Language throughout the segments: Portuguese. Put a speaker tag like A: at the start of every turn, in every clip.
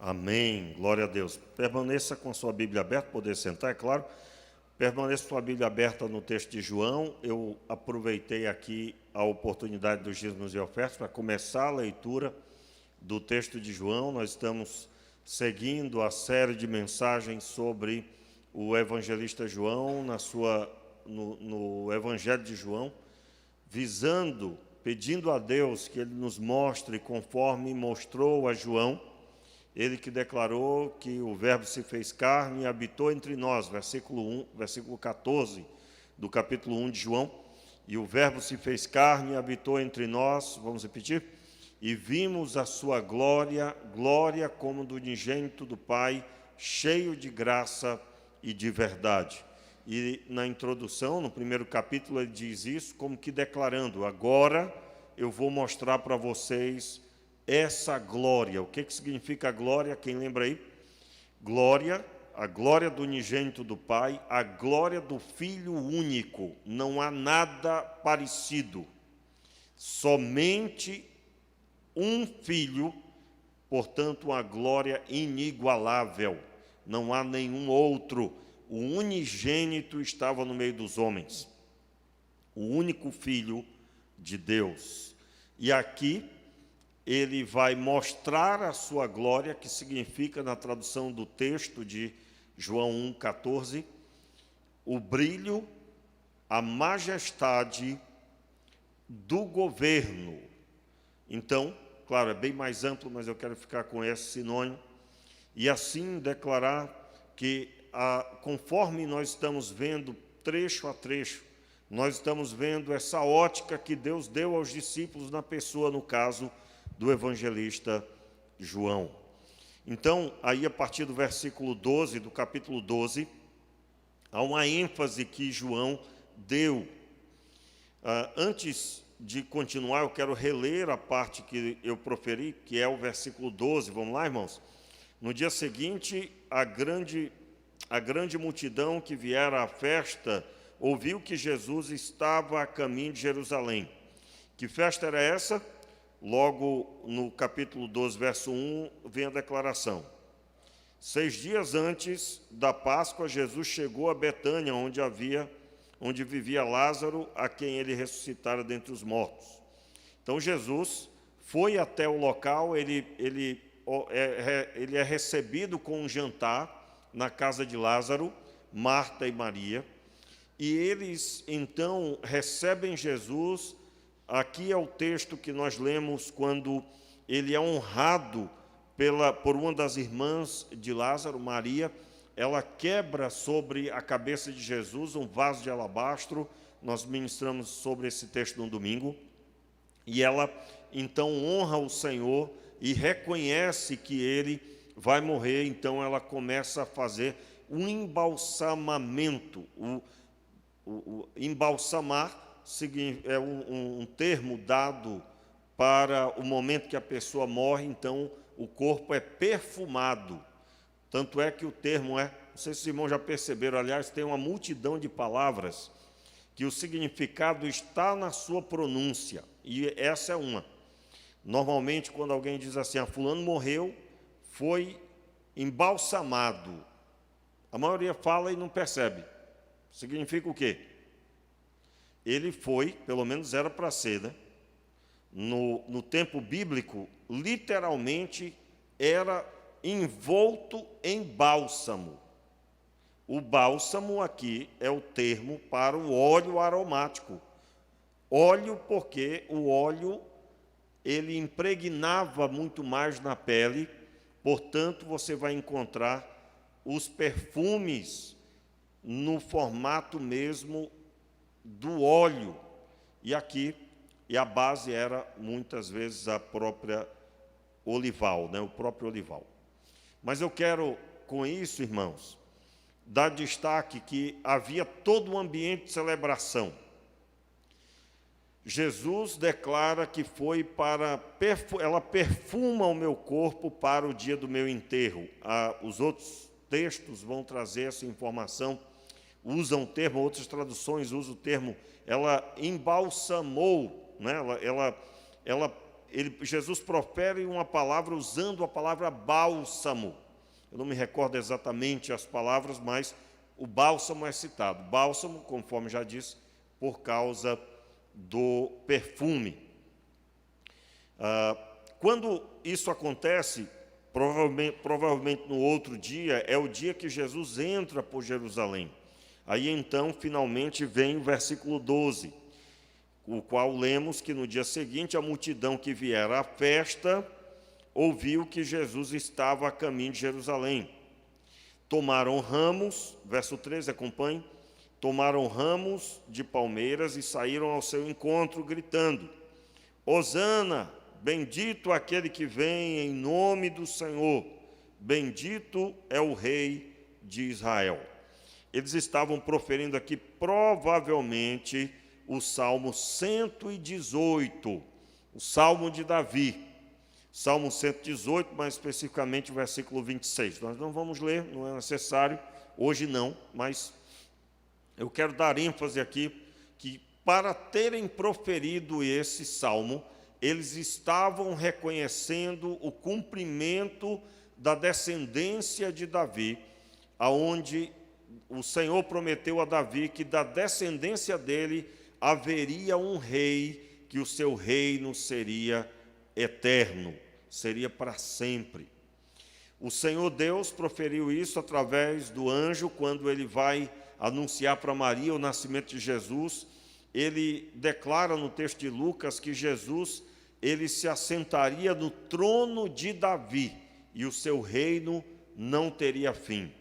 A: Amém. Glória a Deus. Permaneça com a sua Bíblia aberta, poder sentar, é claro. Permaneça com a sua Bíblia aberta no texto de João. Eu aproveitei aqui a oportunidade dos dízimos e ofertas para começar a leitura do texto de João. Nós estamos seguindo a série de mensagens sobre o evangelista João, no Evangelho de João, pedindo a Deus que Ele nos mostre conforme mostrou a João, ele que declarou que o Verbo se fez carne e habitou entre nós, versículo 14 do capítulo 1 de João, e o Verbo se fez carne e habitou entre nós, vamos repetir? E vimos a sua glória, glória como do unigênito do Pai, cheio de graça e de verdade. E na introdução, no primeiro capítulo, ele diz isso como que declarando: agora eu vou mostrar para vocês essa glória. O que significa a glória? Quem lembra aí? Glória, a glória do unigênito do Pai, a glória do Filho único. Não há nada parecido. Somente um Filho, portanto, uma glória inigualável. Não há nenhum outro. O unigênito estava no meio dos homens. O único Filho de Deus. E aqui ele vai mostrar a sua glória, que significa, na tradução do texto de João 1,14, o brilho, a majestade do governo. Então, claro, é bem mais amplo, mas eu quero ficar com esse sinônimo. E assim declarar que, conforme nós estamos vendo trecho a trecho, nós estamos vendo essa ótica que Deus deu aos discípulos na pessoa, no caso, do evangelista João. Então, aí a partir do versículo 12, do capítulo 12, há uma ênfase que João deu. Antes de continuar, eu quero reler a parte que eu proferi, que é o versículo 12. Vamos lá, irmãos? No dia seguinte, a grande multidão que viera à festa ouviu que Jesus estava a caminho de Jerusalém. Que festa era essa? Logo no capítulo 12, verso 1, vem a declaração. 6 dias antes da Páscoa, Jesus chegou a Betânia, onde vivia Lázaro, a quem ele ressuscitara dentre os mortos. Então Jesus foi até o local, ele é recebido com um jantar na casa de Lázaro, Marta e Maria, e eles então recebem Jesus. Aqui é o texto que nós lemos quando ele é honrado por uma das irmãs de Lázaro, Maria. Ela quebra sobre a cabeça de Jesus um vaso de alabastro. Nós ministramos sobre esse texto no domingo. E ela então honra o Senhor e reconhece que ele vai morrer. Então ela começa a fazer um embalsamamento. Embalsamar é um termo dado para o momento que a pessoa morre, então o corpo é perfumado. Tanto é que o termo não sei se os irmãos já perceberam, aliás, tem uma multidão de palavras que o significado está na sua pronúncia, e essa é uma. Normalmente, quando alguém diz assim, fulano morreu, foi embalsamado, a maioria fala e não percebe. Significa o quê? Ele foi, pelo menos era para ser, né? No tempo bíblico, literalmente, era envolto em bálsamo. O bálsamo aqui é o termo para o óleo aromático. Óleo porque o óleo, ele impregnava muito mais na pele, portanto, você vai encontrar os perfumes no formato mesmo do óleo, e aqui, a base era muitas vezes a própria olival, né? O próprio olival. Mas eu quero, com isso, irmãos, dar destaque que havia todo um ambiente de celebração. Jesus declara que foi ela perfuma o meu corpo para o dia do meu enterro. Os outros textos vão trazer essa informação. Usam o termo, outras traduções usam o termo, ela embalsamou, né? ela Jesus profere uma palavra usando a palavra bálsamo. Eu não me recordo exatamente as palavras, mas o bálsamo é citado. Bálsamo, conforme já disse, por causa do perfume. Quando isso acontece, provavelmente no outro dia, é o dia que Jesus entra por Jerusalém. Aí então, finalmente, vem o versículo 12, o qual lemos que no dia seguinte a multidão que viera à festa ouviu que Jesus estava a caminho de Jerusalém. Tomaram ramos, verso 13, acompanhe, tomaram ramos de palmeiras e saíram ao seu encontro, gritando: Hosana, bendito aquele que vem em nome do Senhor, bendito é o Rei de Israel. Eles estavam proferindo aqui, provavelmente, o Salmo 118, o Salmo de Davi. Salmo 118, mais especificamente o versículo 26. Nós não vamos ler, não é necessário, hoje não, mas eu quero dar ênfase aqui que, para terem proferido esse salmo, eles estavam reconhecendo o cumprimento da descendência de Davi, aonde o Senhor prometeu a Davi que da descendência dele haveria um rei, que o seu reino seria eterno, seria para sempre. O Senhor Deus proferiu isso através do anjo, quando ele vai anunciar para Maria o nascimento de Jesus. Ele declara no texto de Lucas que Jesus, ele se assentaria no trono de Davi, e o seu reino não teria fim.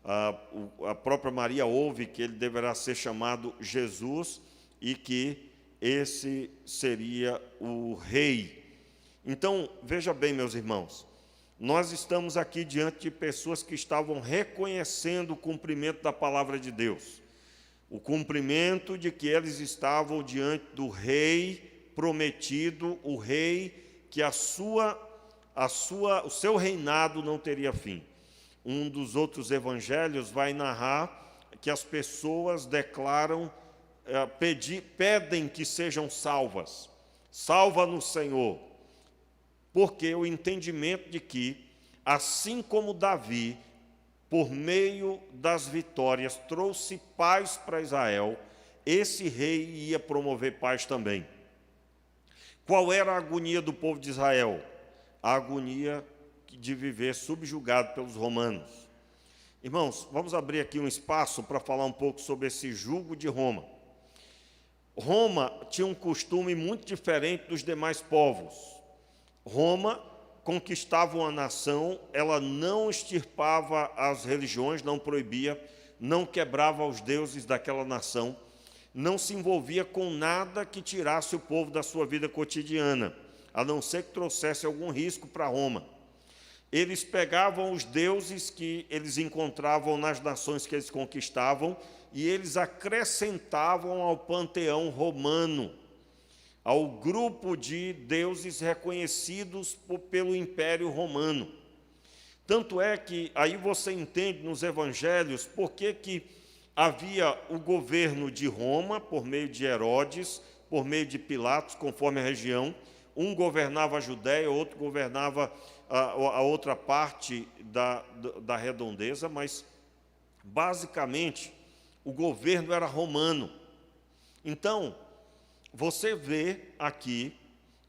A: A própria Maria ouve que ele deverá ser chamado Jesus, e que esse seria o rei. Então, veja bem, meus irmãos, nós estamos aqui diante de pessoas que estavam reconhecendo o cumprimento da palavra de Deus, o cumprimento de que eles estavam diante do rei prometido, o rei que o seu reinado não teria fim. Um dos outros evangelhos vai narrar que as pessoas declaram, pedem que sejam salvas. Salva-nos, Senhor. Porque o entendimento de que, assim como Davi, por meio das vitórias, trouxe paz para Israel, esse rei ia promover paz também. Qual era a agonia do povo de Israel? A agonia de viver subjugado pelos romanos. Irmãos, vamos abrir aqui um espaço para falar um pouco sobre esse jugo de Roma. Roma tinha um costume muito diferente dos demais povos. Roma conquistava uma nação, ela não extirpava as religiões, não proibia, não quebrava os deuses daquela nação, não se envolvia com nada que tirasse o povo da sua vida cotidiana, a não ser que trouxesse algum risco para Roma. Eles pegavam os deuses que eles encontravam nas nações que eles conquistavam e eles acrescentavam ao panteão romano, ao grupo de deuses reconhecidos pelo Império Romano. Tanto é que aí você entende nos evangelhos por que havia o governo de Roma, por meio de Herodes, por meio de Pilatos, conforme a região. Um governava a Judéia, outro governava a outra parte da redondeza, mas, basicamente, o governo era romano. Então, você vê aqui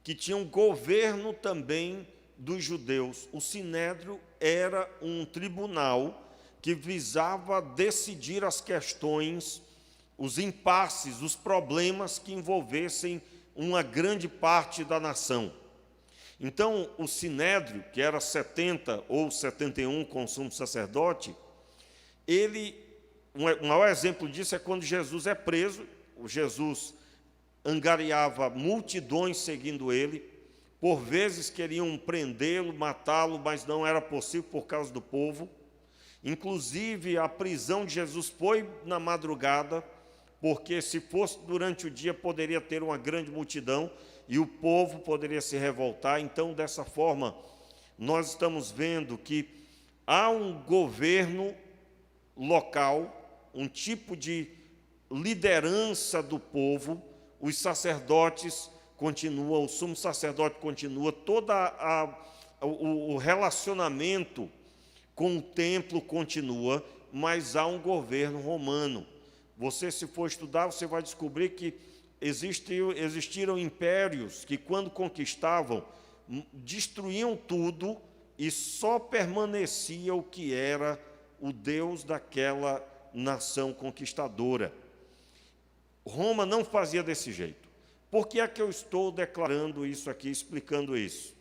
A: que tinha um governo também dos judeus. O Sinédrio era um tribunal que visava decidir as questões, os impasses, os problemas que envolvessem uma grande parte da nação. Então, o Sinédrio, que era 70 ou 71 com o sumo sacerdote, o maior exemplo disso é quando Jesus é preso. Jesus angariava multidões seguindo ele, por vezes queriam prendê-lo, matá-lo, mas não era possível por causa do povo. Inclusive, a prisão de Jesus foi na madrugada, porque se fosse durante o dia poderia ter uma grande multidão e o povo poderia se revoltar. Então, dessa forma, nós estamos vendo que há um governo local, um tipo de liderança do povo. Os sacerdotes continua, o sumo sacerdote continua, todo o relacionamento com o templo continua, mas há um governo romano. Você, se for estudar, você vai descobrir que existiram impérios que, quando conquistavam, destruíam tudo e só permanecia o que era o Deus daquela nação conquistadora. Roma não fazia desse jeito. Por que é que eu estou declarando isso aqui, explicando isso?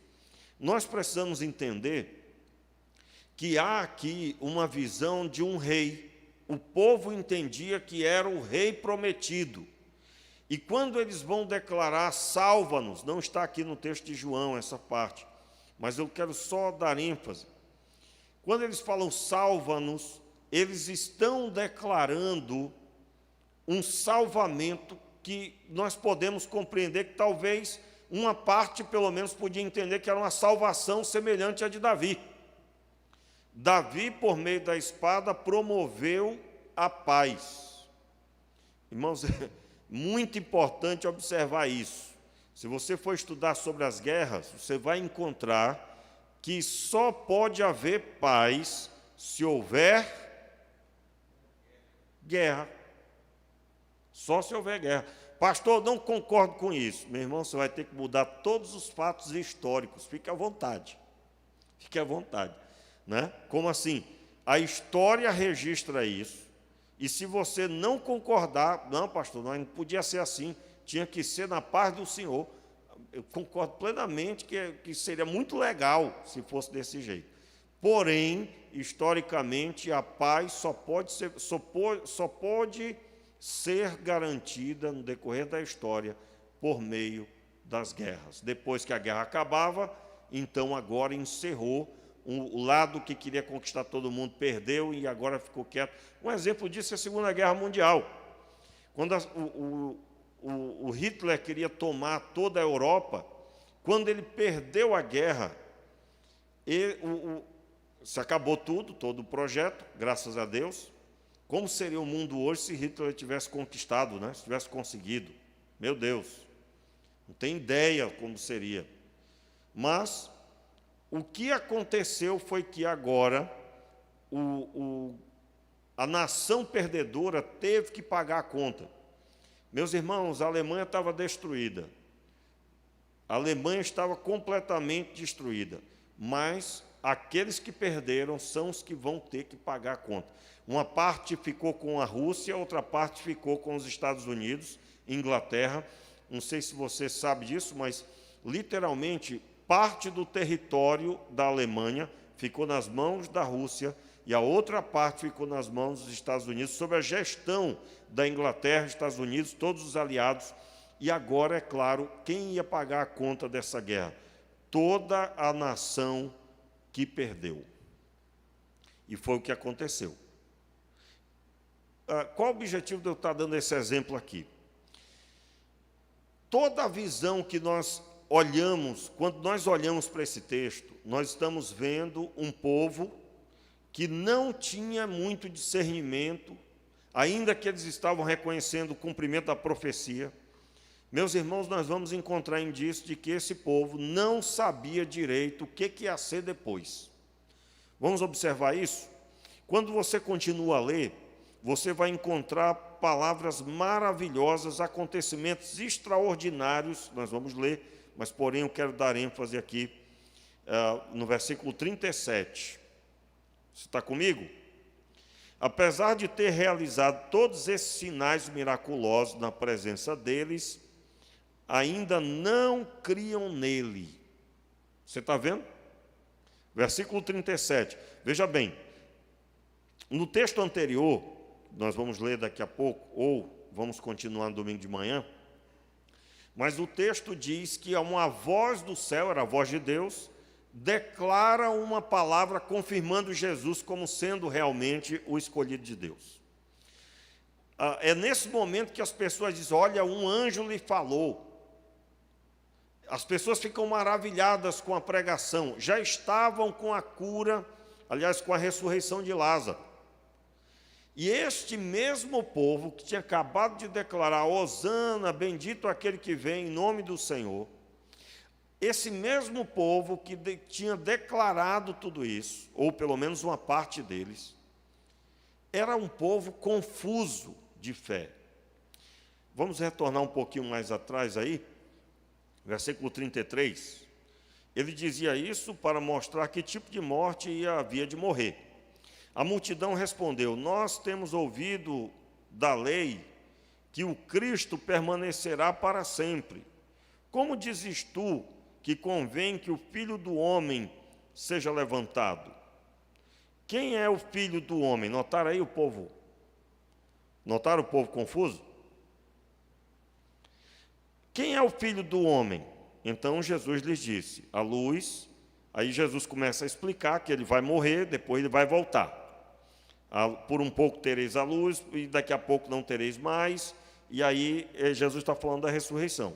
A: Nós precisamos entender que há aqui uma visão de um rei. O povo entendia que era o rei prometido. E quando eles vão declarar, salva-nos, não está aqui no texto de João essa parte, mas eu quero só dar ênfase. Quando eles falam salva-nos, eles estão declarando um salvamento que nós podemos compreender que talvez uma parte, pelo menos, podia entender que era uma salvação semelhante à de Davi. Davi, por meio da espada, promoveu a paz. Irmãos, é muito importante observar isso. Se você for estudar sobre as guerras, você vai encontrar que só pode haver paz se houver guerra. Só se houver guerra. Pastor, não concordo com isso. Meu irmão, você vai ter que mudar todos os fatos históricos. Fique à vontade. Fique à vontade. Né? Como assim? A história registra isso. E se você não concordar, não, pastor, não podia ser assim, tinha que ser na paz do Senhor. Eu concordo plenamente que seria muito legal se fosse desse jeito. Porém, historicamente, a paz só pode ser garantida no decorrer da história por meio das guerras. Depois que a guerra acabava, então agora encerrou. O lado que queria conquistar todo mundo perdeu e agora ficou quieto. Um exemplo disso é a Segunda Guerra Mundial. Quando o Hitler queria tomar toda a Europa, quando ele perdeu a guerra, se acabou tudo, todo o projeto, graças a Deus. Como seria o mundo hoje se Hitler tivesse conquistado, né? Se tivesse conseguido? Meu Deus, não tem ideia como seria. Mas o que aconteceu foi que agora a nação perdedora teve que pagar a conta. Meus irmãos, a Alemanha estava destruída. A Alemanha estava completamente destruída. Mas aqueles que perderam são os que vão ter que pagar a conta. Uma parte ficou com a Rússia, outra parte ficou com os Estados Unidos, Inglaterra. Não sei se você sabe disso, mas literalmente parte do território da Alemanha ficou nas mãos da Rússia e a outra parte ficou nas mãos dos Estados Unidos, sob a gestão da Inglaterra, Estados Unidos, todos os aliados. E agora, é claro, quem ia pagar a conta dessa guerra? Toda a nação que perdeu. E foi o que aconteceu. Qual o objetivo de eu estar dando esse exemplo aqui? Toda a visão que nós olhamos, quando nós olhamos para esse texto, nós estamos vendo um povo que não tinha muito discernimento, ainda que eles estavam reconhecendo o cumprimento da profecia. Meus irmãos, nós vamos encontrar indício de que esse povo não sabia direito o que ia ser depois. Vamos observar isso? Quando você continua a ler, você vai encontrar palavras maravilhosas, acontecimentos extraordinários, nós vamos ler, mas, porém, eu quero dar ênfase aqui no versículo 37. Você está comigo? Apesar de ter realizado todos esses sinais miraculosos na presença deles, ainda não criam nele. Você está vendo? Versículo 37. Veja bem, no texto anterior, nós vamos ler daqui a pouco, ou vamos continuar no domingo de manhã, mas o texto diz que uma voz do céu, era a voz de Deus, declara uma palavra confirmando Jesus como sendo realmente o escolhido de Deus. É nesse momento que as pessoas dizem, olha, um anjo lhe falou. As pessoas ficam maravilhadas com a pregação. Já estavam com a cura, aliás, com a ressurreição de Lázaro. E este mesmo povo que tinha acabado de declarar: Hosana, bendito aquele que vem em nome do Senhor, esse mesmo povo que tinha declarado tudo isso, ou pelo menos uma parte deles, era um povo confuso de fé. Vamos retornar um pouquinho mais atrás aí, versículo 33. Ele dizia isso para mostrar que tipo de morte havia de morrer. A multidão respondeu: nós temos ouvido da lei que o Cristo permanecerá para sempre. Como dizes tu que convém que o Filho do Homem seja levantado? Quem é o Filho do Homem? Notaram aí o povo? Notaram o povo confuso? Quem é o Filho do Homem? Então Jesus lhes disse: a luz. Aí Jesus começa a explicar que ele vai morrer, depois ele vai voltar. Por um pouco tereis a luz, e daqui a pouco não tereis mais. E aí Jesus está falando da ressurreição.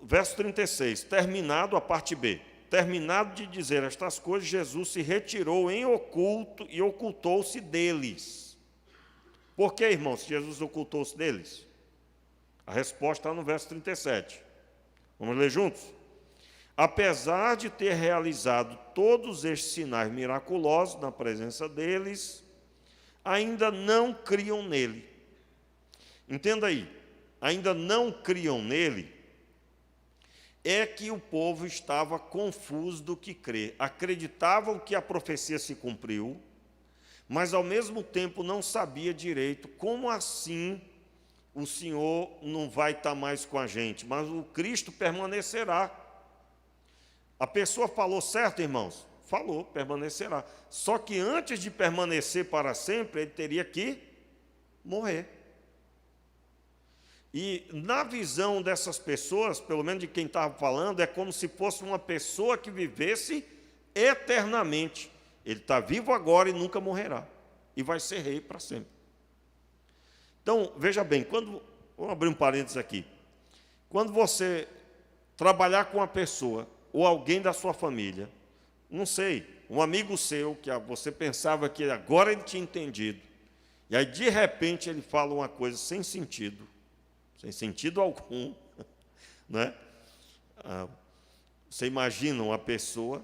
A: Verso 36, terminado a parte B. Terminado de dizer estas coisas, Jesus se retirou em oculto e ocultou-se deles. Por que, irmãos, Jesus ocultou-se deles? A resposta está no verso 37. Vamos ler juntos? Apesar de ter realizado todos estes sinais miraculosos na presença deles, ainda não criam nele. Entenda aí, ainda não criam nele, é que o povo estava confuso do que crer. Acreditavam que a profecia se cumpriu, mas ao mesmo tempo não sabia direito como assim o Senhor não vai estar mais com a gente, mas o Cristo permanecerá. A pessoa falou certo, irmãos? Falou, permanecerá. Só que antes de permanecer para sempre, ele teria que morrer. E na visão dessas pessoas, pelo menos de quem estava falando, é como se fosse uma pessoa que vivesse eternamente. Ele está vivo agora e nunca morrerá. E vai ser rei para sempre. Então, veja bem, vamos abrir um parênteses aqui. Quando você trabalhar com uma pessoa, ou alguém da sua família, não sei, um amigo seu, que você pensava que agora ele tinha entendido, e aí de repente ele fala uma coisa sem sentido algum, né? Você imagina uma pessoa,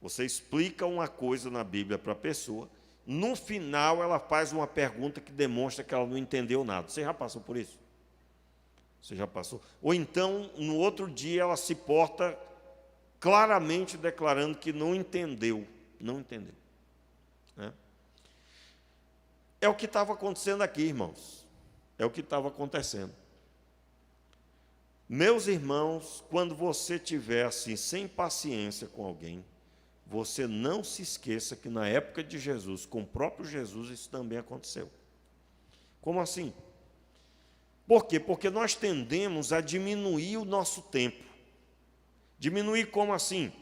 A: você explica uma coisa na Bíblia para a pessoa, no final ela faz uma pergunta que demonstra que ela não entendeu nada. Você já passou por isso? Você já passou? Ou então, no outro dia, ela se porta claramente declarando que não entendeu. Né? É o que estava acontecendo aqui, irmãos. É o que estava acontecendo. Meus irmãos, quando você estiver assim, sem paciência com alguém, você não se esqueça que na época de Jesus, com o próprio Jesus, isso também aconteceu. Como assim? Por quê? Porque nós tendemos a diminuir o nosso tempo. Diminuir como assim?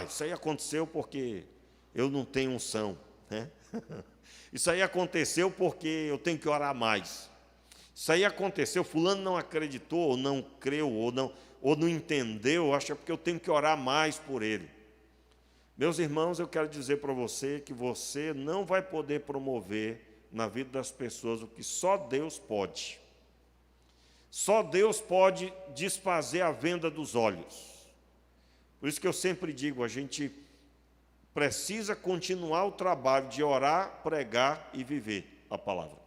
A: Isso aí aconteceu porque eu não tenho unção, né? Isso aí aconteceu porque eu tenho que orar mais. Isso aí aconteceu, fulano não acreditou, ou não creu, ou não entendeu, acha porque eu tenho que orar mais por ele. Meus irmãos, eu quero dizer para você que você não vai poder promover na vida das pessoas o que só Deus pode. Só Deus pode desfazer a venda dos olhos. Por isso que eu sempre digo, a gente precisa continuar o trabalho de orar, pregar e viver a palavra.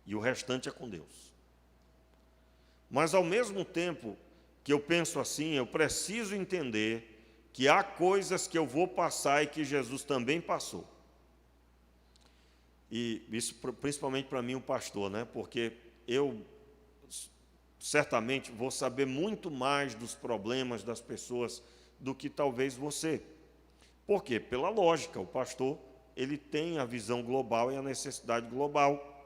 A: E o restante é com Deus. Mas ao mesmo tempo que eu penso assim, eu preciso entender que há coisas que eu vou passar e que Jesus também passou. E isso principalmente para mim, o pastor, né? Porque eu certamente vou saber muito mais dos problemas das pessoas do que talvez você. Por quê? Pela lógica, o pastor, ele tem a visão global e a necessidade global.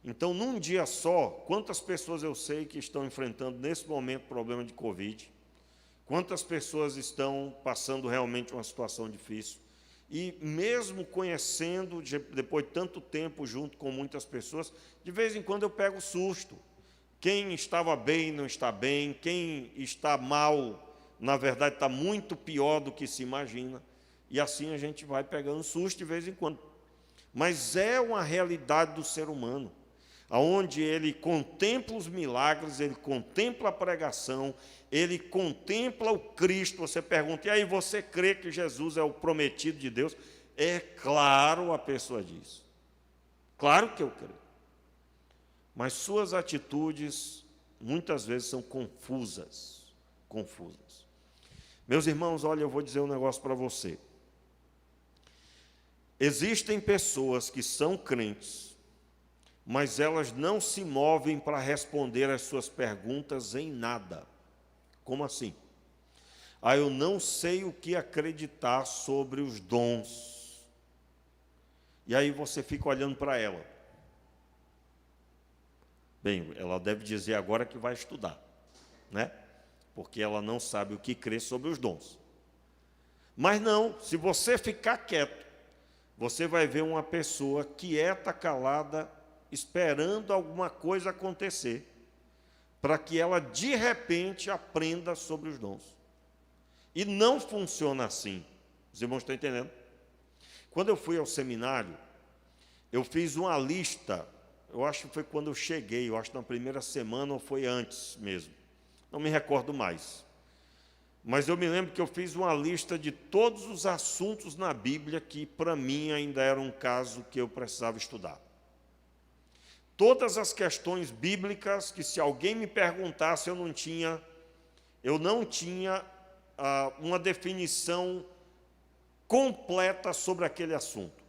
A: Então, num dia só, quantas pessoas eu sei que estão enfrentando nesse momento problema de Covid? Quantas pessoas estão passando realmente uma situação difícil? E mesmo conhecendo, depois de tanto tempo junto com muitas pessoas, de vez em quando eu pego susto. Quem estava bem não está bem, quem está mal, na verdade, está muito pior do que se imagina. e assim a gente vai pegando susto de vez em quando. Mas é uma realidade do ser humano, onde ele contempla os milagres, ele contempla a pregação, ele contempla o Cristo. Você pergunta, e aí, você crê que Jesus é o prometido de Deus? É claro, a pessoa diz. Claro que eu creio. Mas suas atitudes, muitas vezes, são confusas. Confusas. Meus irmãos, olha, eu vou dizer um negócio para você. Existem pessoas que são crentes, mas elas não se movem para responder às suas perguntas em nada. Como assim? Eu não sei o que acreditar sobre os dons. E aí você fica olhando para ela. Bem, ela deve dizer agora que vai estudar, né? Porque ela não sabe o que crer sobre os dons. Mas não, se você ficar quieto, você vai ver uma pessoa quieta, calada, esperando alguma coisa acontecer, para que ela, de repente, aprenda sobre os dons. E não funciona assim. Os irmãos estão entendendo? Quando eu fui ao seminário, eu fiz uma lista, eu acho que foi quando eu cheguei, eu acho que na primeira semana ou foi antes mesmo. Não me recordo mais. Mas eu me lembro que eu fiz uma lista de todos os assuntos na Bíblia que, para mim, ainda era um caso que eu precisava estudar. Todas as questões bíblicas que, se alguém me perguntasse, eu não tinha uma definição completa sobre aquele assunto.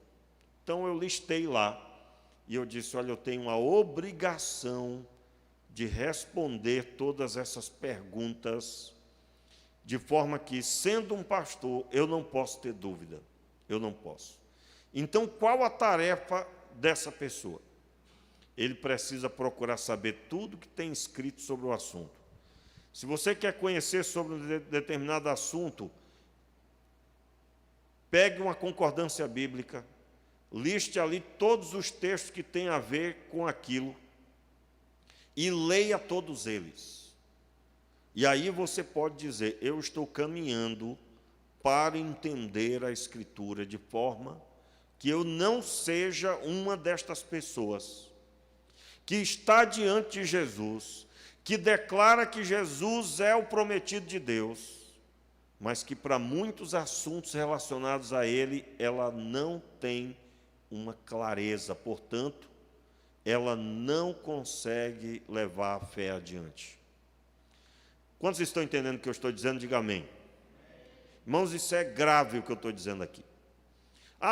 A: Então, eu listei lá e eu disse, olha, eu tenho uma obrigação de responder todas essas perguntas, de forma que, sendo um pastor, eu não posso ter dúvida. Eu não posso. Então, qual a tarefa dessa pessoa? Ele precisa procurar saber tudo que tem escrito sobre o assunto. Se você quer conhecer sobre um determinado assunto, pegue uma concordância bíblica, liste ali todos os textos que têm a ver com aquilo e leia todos eles. E aí você pode dizer, eu estou caminhando para entender a Escritura de forma que eu não seja uma destas pessoas que está diante de Jesus, que declara que Jesus é o prometido de Deus, mas que para muitos assuntos relacionados a Ele, ela não tem uma clareza, portanto, ela não consegue levar a fé adiante. Quantos estão entendendo o que eu estou dizendo? Diga amém. Irmãos, isso é grave o que eu estou dizendo aqui.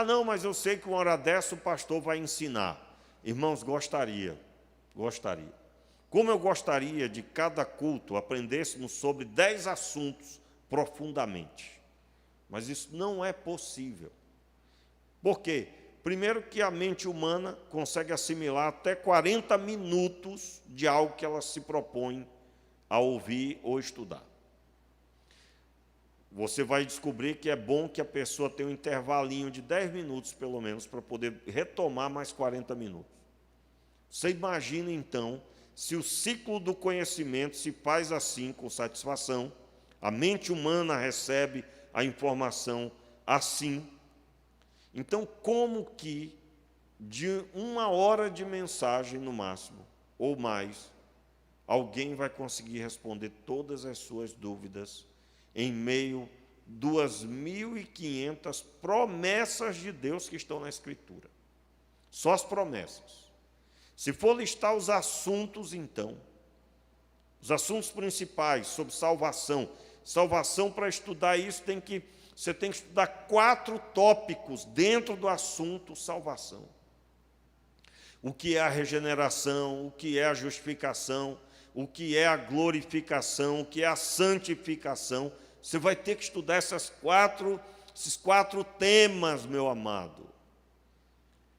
A: Não, mas eu sei que uma hora dessa o pastor vai ensinar. Irmãos, gostaria. Como eu gostaria de cada culto aprendêssemos sobre 10 assuntos profundamente. Mas isso não é possível. Por quê? Primeiro que a mente humana consegue assimilar até 40 minutos de algo que ela se propõe a ouvir ou estudar. Você vai descobrir que é bom que a pessoa tenha um intervalinho de 10 minutos, pelo menos, para poder retomar mais 40 minutos. Você imagina, então, se o ciclo do conhecimento se faz assim, com satisfação, a mente humana recebe a informação assim. Então, como que, de 1 hora de mensagem, no máximo, ou mais, alguém vai conseguir responder todas as suas dúvidas em meio a 2.500 promessas de Deus que estão na Escritura? Só as promessas. Se for listar os assuntos, então, os assuntos principais sobre salvação, para estudar isso, você tem que estudar 4 tópicos dentro do assunto salvação. O que é a regeneração, o que é a justificação, o que é a glorificação, o que é a santificação. Você vai ter que estudar esses quatro temas, meu amado.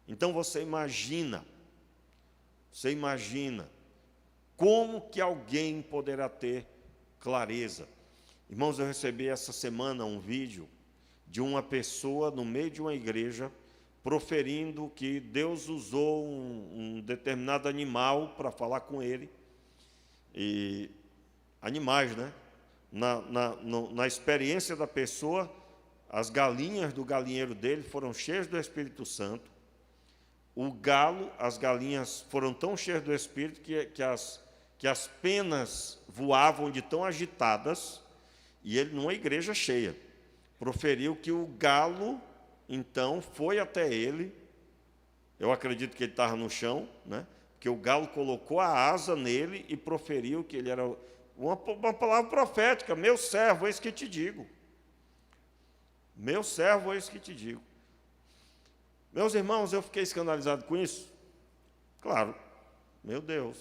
A: Então você imagina como que alguém poderá ter clareza. Irmãos, eu recebi essa semana um vídeo de uma pessoa no meio de uma igreja proferindo que Deus usou um determinado animal para falar com ele. Animais, né? Na experiência da pessoa, as galinhas do galinheiro dele foram cheias do Espírito Santo. O galo, as galinhas foram tão cheias do Espírito que as penas voavam de tão agitadas, e ele, numa igreja cheia, proferiu que o galo, então, foi até ele. Eu acredito que ele estava no chão, né? Porque o galo colocou a asa nele e proferiu que ele era uma palavra profética: meu servo, eis que te digo. Meu servo, eis que te digo. Meus irmãos, eu fiquei escandalizado com isso. Claro, meu Deus,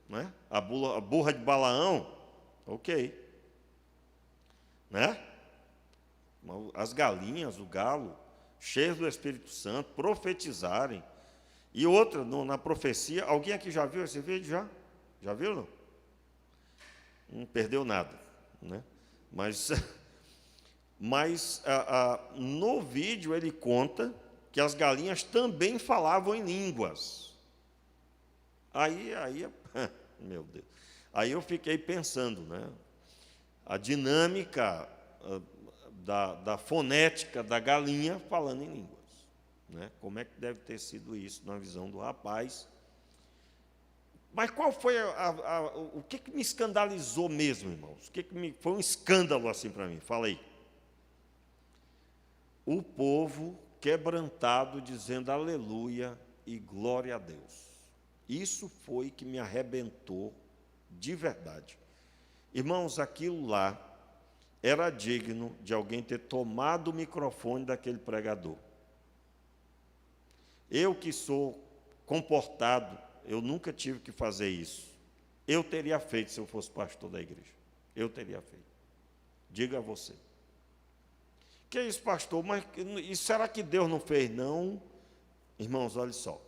A: né? A burra de Balaão, ok, né? As galinhas, o galo, cheios do Espírito Santo, profetizarem. E outra, na profecia, alguém aqui já viu esse vídeo? Já viu, não? Não perdeu nada, né? Mas no vídeo ele conta que as galinhas também falavam em línguas. Aí, meu Deus, aí eu fiquei pensando, né? A dinâmica da fonética da galinha falando em línguas, né? Como é que deve ter sido isso na visão do rapaz? Mas qual foi o que me escandalizou mesmo, irmãos? Foi um escândalo assim para mim? Fala aí. O povo quebrantado, dizendo aleluia e glória a Deus. Isso foi que me arrebentou de verdade. Irmãos, aquilo lá era digno de alguém ter tomado o microfone daquele pregador. Eu que sou comportado, eu nunca tive que fazer isso. Eu teria feito se eu fosse pastor da igreja. Eu teria feito. Diga a você. Que é isso, pastor? Mas e será que Deus não fez? Não. Irmãos, olha só. Vou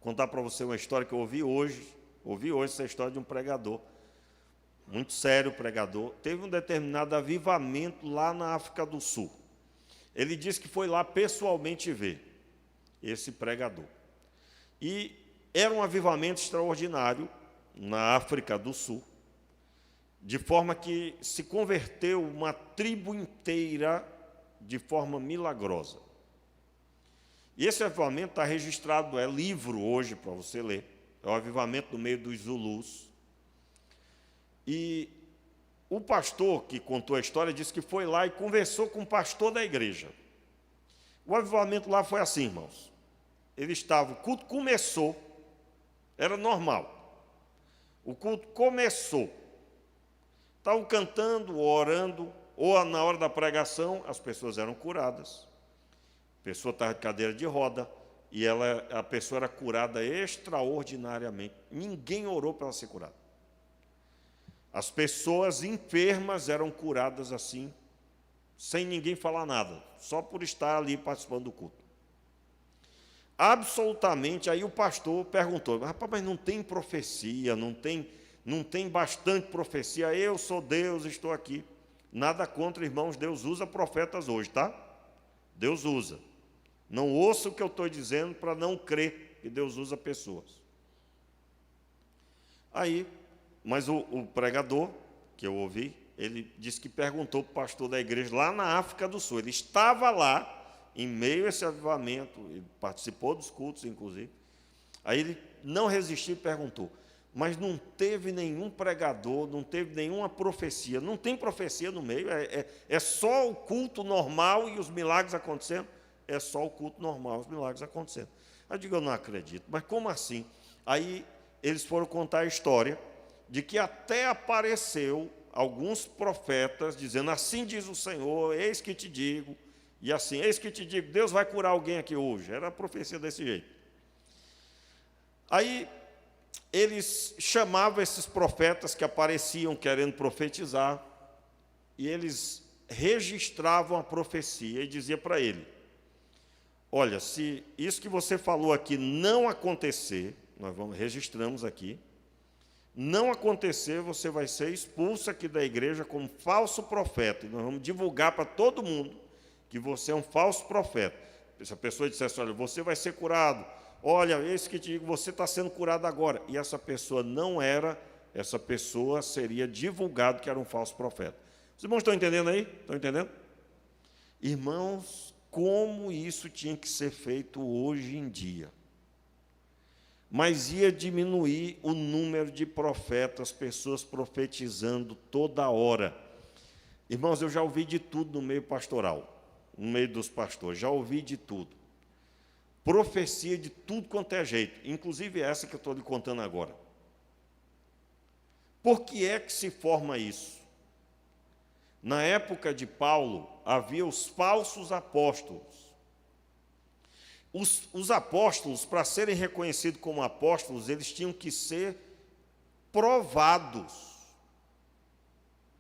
A: contar para você uma história que eu ouvi hoje. Ouvi hoje essa história de um pregador. Muito sério pregador. Teve um determinado avivamento lá na África do Sul. Ele disse que foi lá pessoalmente ver esse pregador. E era um avivamento extraordinário na África do Sul, de forma que se converteu uma tribo inteira de forma milagrosa. E esse avivamento está registrado, é livro hoje para você ler, é o avivamento no meio dos Zulus. E o pastor que contou a história disse que foi lá e conversou com o pastor da igreja. O avivamento lá foi assim, irmãos. O culto começou, era normal. O culto começou. Estavam cantando, orando, ou na hora da pregação, as pessoas eram curadas. A pessoa estava de cadeira de roda, e a pessoa era curada extraordinariamente. Ninguém orou para ela ser curada. As pessoas enfermas eram curadas assim, sem ninguém falar nada, só por estar ali participando do culto. Absolutamente, aí o pastor perguntou: rapaz, mas não tem profecia, não tem bastante profecia? Eu sou Deus, estou aqui. Nada contra, irmãos, Deus usa profetas hoje, tá? Deus usa. Não ouça o que eu estou dizendo para não crer que Deus usa pessoas. Aí, mas o pregador, que eu ouvi, ele disse que perguntou para o pastor da igreja lá na África do Sul. Ele estava lá, em meio a esse avivamento, ele participou dos cultos, inclusive. Aí ele não resistiu e perguntou: mas não teve nenhum pregador, não teve nenhuma profecia? Não tem profecia no meio? É só o culto normal e os milagres acontecendo? É só o culto normal, os milagres acontecendo. Eu digo: eu não acredito. Mas como assim? Aí eles foram contar a história de que até apareceu alguns profetas dizendo: assim diz o Senhor, eis que te digo, e assim, eis que te digo, Deus vai curar alguém aqui hoje. Era a profecia desse jeito. Aí eles chamavam esses profetas que apareciam querendo profetizar, e eles registravam a profecia e dizia para ele: olha, se isso que você falou aqui não acontecer, nós registramos aqui, não acontecer, você vai ser expulso aqui da igreja como falso profeta, e nós vamos divulgar para todo mundo que você é um falso profeta. Se a pessoa dissesse: olha, você vai ser curado, olha, esse que te digo, você está sendo curado agora, e essa pessoa não era, essa pessoa seria divulgado que era um falso profeta. Os irmãos estão entendendo aí? Estão entendendo? Irmãos, como isso tinha que ser feito hoje em dia. Mas ia diminuir o número de profetas, pessoas profetizando toda hora. Irmãos, eu já ouvi de tudo no meio pastoral, no meio dos pastores, já ouvi de tudo. Profecia de tudo quanto é jeito, inclusive essa que eu estou lhe contando agora. Por que é que se forma isso? Na época de Paulo, havia os falsos apóstolos. Os apóstolos, para serem reconhecidos como apóstolos, eles tinham que ser provados.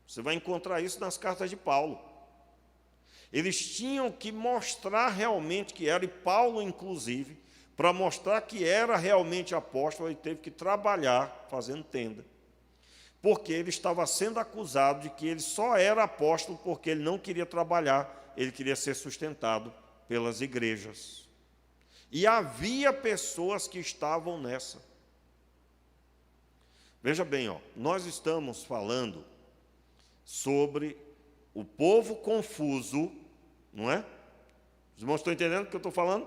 A: Você vai encontrar isso nas cartas de Paulo. Eles tinham que mostrar realmente que era, e Paulo, inclusive, para mostrar que era realmente apóstolo, ele teve que trabalhar fazendo tenda. Porque ele estava sendo acusado de que ele só era apóstolo porque ele não queria trabalhar, ele queria ser sustentado pelas igrejas. E havia pessoas que estavam nessa. Veja bem, nós estamos falando sobre o povo confuso, não é? Os irmãos estão entendendo o que eu estou falando?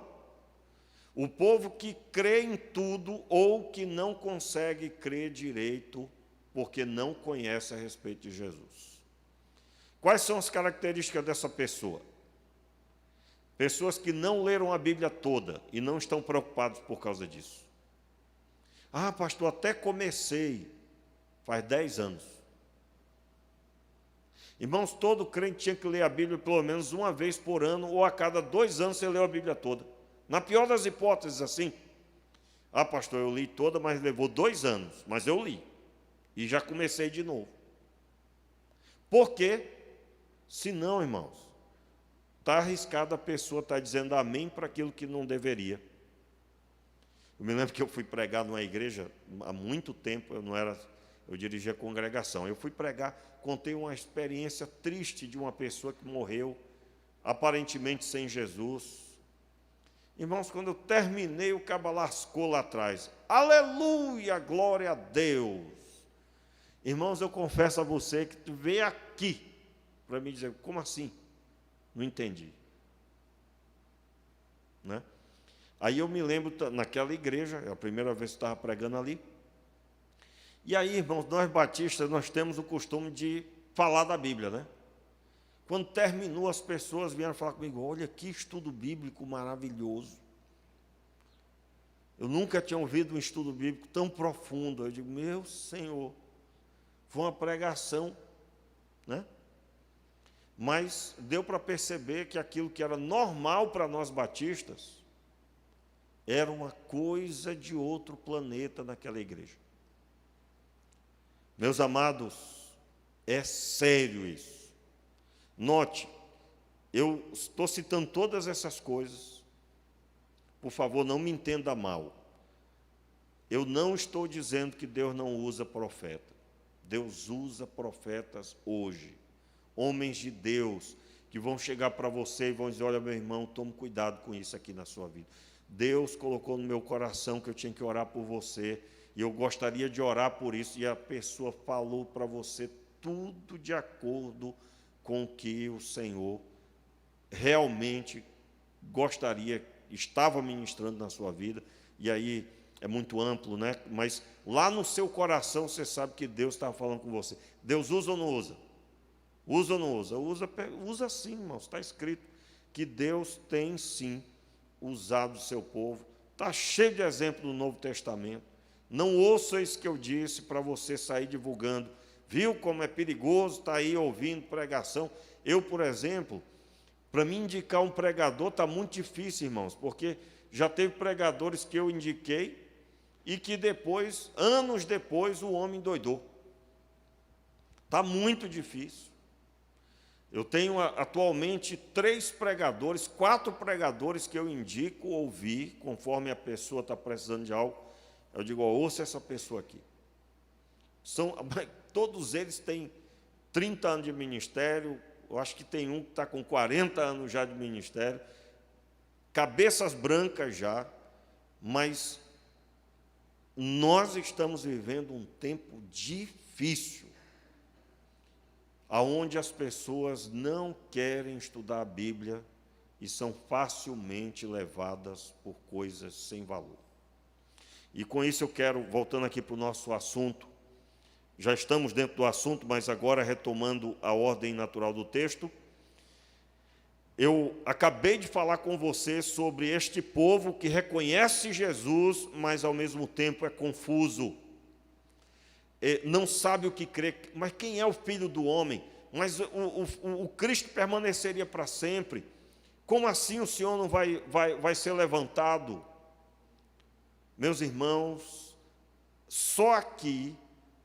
A: O povo que crê em tudo ou que não consegue crer direito porque não conhece a respeito de Jesus. Quais são as características dessa pessoa? Pessoas que não leram a Bíblia toda e não estão preocupados por causa disso. Ah, pastor, até comecei, faz 10 anos. Irmãos, todo crente tinha que ler a Bíblia pelo menos uma vez por ano, ou a cada 2 anos você leu a Bíblia toda. Na pior das hipóteses, assim. Ah, pastor, eu li toda, mas levou 2 anos, mas eu li. E já comecei de novo. Por quê? Senão, irmãos, está arriscado a pessoa estar dizendo amém para aquilo que não deveria. Eu me lembro que eu fui pregar numa igreja há muito tempo, eu dirigia a congregação. Eu fui pregar, contei uma experiência triste de uma pessoa que morreu, aparentemente sem Jesus. Irmãos, quando eu terminei, o cabo lascou lá atrás. Aleluia, glória a Deus. Irmãos, eu confesso a você que tu veio aqui para me dizer, como assim? Não entendi. Né? Aí eu me lembro, naquela igreja, é a primeira vez que eu estava pregando ali. E aí, irmãos, nós batistas, nós temos o costume de falar da Bíblia, né? Quando terminou, as pessoas vieram falar comigo, olha, que estudo bíblico maravilhoso. Eu nunca tinha ouvido um estudo bíblico tão profundo. Eu digo, meu Senhor, foi uma pregação, né? Mas deu para perceber que aquilo que era normal para nós batistas era uma coisa de outro planeta naquela igreja. Meus amados, é sério isso. Note, eu estou citando todas essas coisas, por favor, não me entenda mal. Eu não estou dizendo que Deus não usa profeta. Deus usa profetas hoje. Homens de Deus que vão chegar para você e vão dizer, olha, meu irmão, tome cuidado com isso aqui na sua vida. Deus colocou no meu coração que eu tinha que orar por você, e eu gostaria de orar por isso, e a pessoa falou para você tudo de acordo com o que o Senhor realmente gostaria, estava ministrando na sua vida, e aí é muito amplo, né? Mas lá no seu coração você sabe que Deus estava falando com você. Deus usa ou não usa? Usa ou não usa? Usa sim, irmãos. Está escrito que Deus tem sim usado o seu povo. Está cheio de exemplo no Novo Testamento. Não ouça isso que eu disse para você sair divulgando. Viu como é perigoso estar aí ouvindo pregação? Eu, por exemplo, para me indicar um pregador está muito difícil, irmãos, porque já teve pregadores que eu indiquei e que depois, anos depois, o homem endoidou. Está muito difícil. Eu tenho atualmente 4 pregadores que eu indico ouvir, conforme a pessoa está precisando de algo. Eu digo, ouça essa pessoa aqui. Todos eles têm 30 anos de ministério, eu acho que tem um que está com 40 anos já de ministério, cabeças brancas já, mas nós estamos vivendo um tempo difícil. aonde as pessoas não querem estudar a Bíblia e são facilmente levadas por coisas sem valor. E com isso eu quero, voltando aqui para o nosso assunto, já estamos dentro do assunto, mas agora retomando a ordem natural do texto, eu acabei de falar com você sobre este povo que reconhece Jesus, mas ao mesmo tempo é confuso. Não sabe o que crer, mas quem é o Filho do Homem? Mas o Cristo permaneceria para sempre. Como assim o Senhor não vai ser levantado? Meus irmãos, só aqui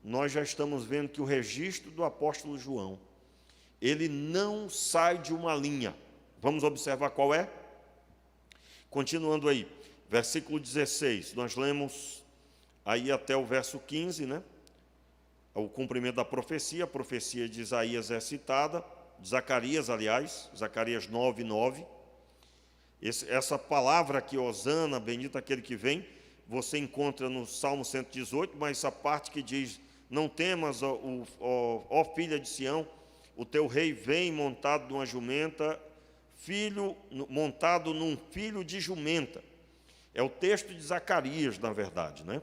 A: nós já estamos vendo que o registro do apóstolo João, ele não sai de uma linha. Vamos observar qual é? Continuando aí, versículo 16, nós lemos aí até o verso 15, né? O cumprimento da profecia, a profecia de Isaías é citada, de Zacarias, aliás, Zacarias 9:9. Essa palavra aqui, Hosana, bendito aquele que vem, você encontra no Salmo 118, mas essa parte que diz, não temas, ó filha de Sião, o teu rei vem montado numa jumenta, montado num filho de jumenta. É o texto de Zacarias, na verdade, né?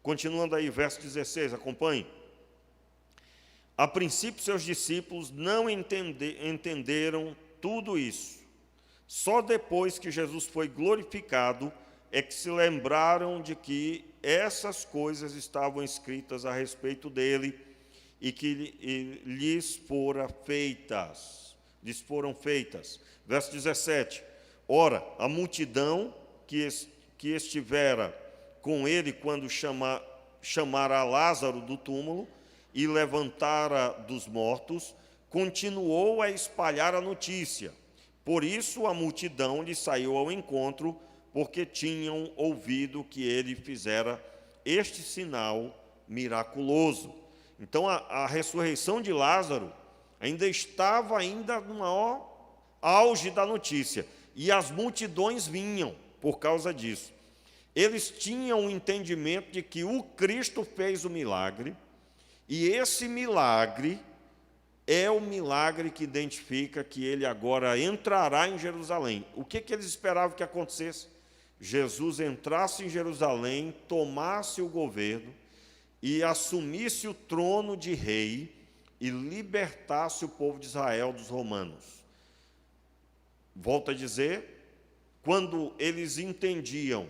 A: Continuando aí, verso 16, acompanhe. A princípio, seus discípulos não entenderam tudo isso. Só depois que Jesus foi glorificado é que se lembraram de que essas coisas estavam escritas a respeito dele e que lhes foram feitas. Verso 17. Ora, a multidão que estivera com ele quando chamara Lázaro do túmulo e levantara dos mortos, continuou a espalhar a notícia. Por isso a multidão lhe saiu ao encontro, porque tinham ouvido que ele fizera este sinal miraculoso. Então a ressurreição de Lázaro ainda estava no maior auge da notícia, e as multidões vinham por causa disso. Eles tinham o entendimento de que o Cristo fez o milagre, e esse milagre é o milagre que identifica que ele agora entrará em Jerusalém. O que eles esperavam que acontecesse? Jesus entrasse em Jerusalém, tomasse o governo e assumisse o trono de rei e libertasse o povo de Israel dos romanos. Volto a dizer, quando eles entendiam,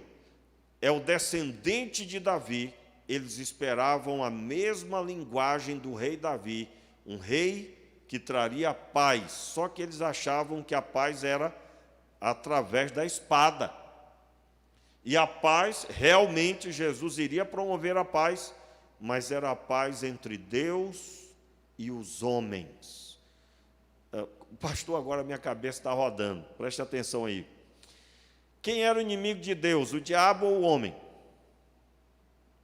A: é o descendente de Davi, eles esperavam a mesma linguagem do rei Davi, um rei que traria paz, só que eles achavam que a paz era através da espada. E a paz, realmente Jesus iria promover a paz, mas era a paz entre Deus e os homens. Pastor, agora minha cabeça está rodando, preste atenção aí. Quem era o inimigo de Deus, o diabo ou o homem?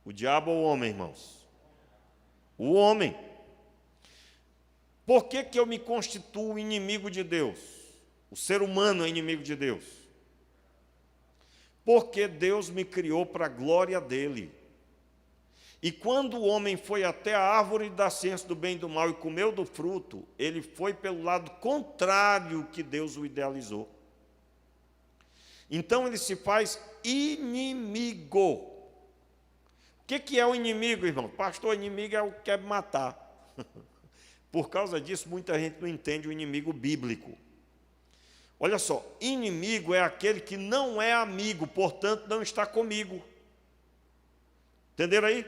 A: O diabo ou o homem, irmãos? O homem. Por que eu me constituo inimigo de Deus? O ser humano é inimigo de Deus. Porque Deus me criou para a glória dele. E quando o homem foi até a árvore da ciência do bem e do mal e comeu do fruto, ele foi pelo lado contrário que Deus o idealizou. Então ele se faz inimigo. O que é o inimigo, irmão? Pastor, inimigo é o que quer matar. Por causa disso, muita gente não entende o inimigo bíblico. Olha só, inimigo é aquele que não é amigo, portanto, não está comigo. Entenderam aí?